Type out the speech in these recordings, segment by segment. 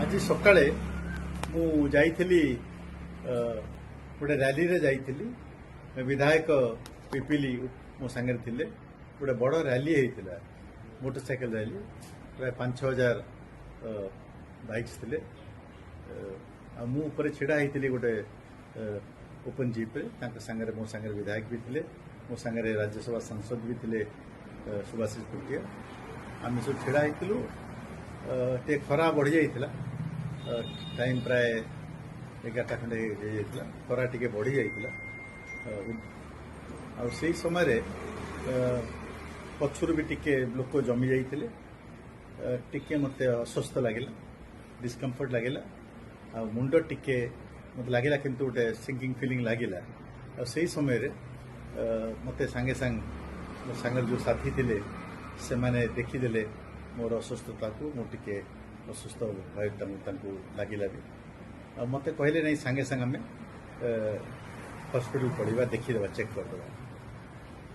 आज सकाळे मु जाइथिली गोटे रैली रे जाइथिली विधायक पिपिली मो सांगे थिले गोटे बड़ रैली होता मोटरसाइकिल रैली प्राय 5,000 बाइक्स थिले मु ऊपर छिड़ा होती गोटे ओपन जीप रे सांगे मो सांगे विधायक भी थिले मो सांगे राज्यसभा सांसद भी थिले सुभाषिष पुटिया आम सब छिड़ा होइतिलु टे खरा बढ़ी जाइतिला टाइम प्राय 11टा खंडे जाइतिला खरा टिके बढ़ी जाइतिला आ सेही समय रे पछुर भी टिके लोक जमी जाइतिले टिके मते अस्वस्थ लागिला डिस्कम्फर्ट लागिला आ मुंड टिके मते लागिला किंतु गोटे सिंकिंग फीलिंग लागिला आ सेही समय रे मते सांगे सांग मो सांगे जो साथी थिले से माने देखिदेले मोर अस्वस्थता को मो टिके अस्वस्थ लगिला भी मत कहले नहीं सांगे सांगे आम हॉस्पिटल पड़ा देखीदे चेक करदे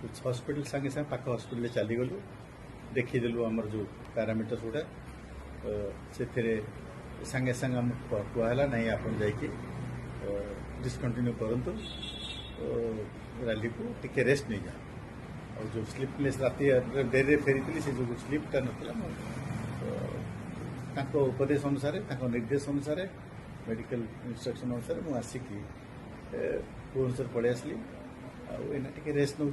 कुछ हॉस्पिटल सांगे सांगे पाख हॉस्पिटल चलीगलु देखीदेलु आमर जो पैरामीटर्स गुड़ा से सांगे सांगे आम कहला नहीं आप डिस्कंटिन्यू करंतु रैली को टिके रेस्ट नहीं जाए और जो स्लीपलेस राति डेरी फेरी से जो स्लीपटा ना उपदेश अनुसार निर्देश अनुसार मेडिकल इंस्ट्रक्शन अनुसार मुझे आसिक भुवनेश्वर पड़े आसली आना टे रेस्ट नौ।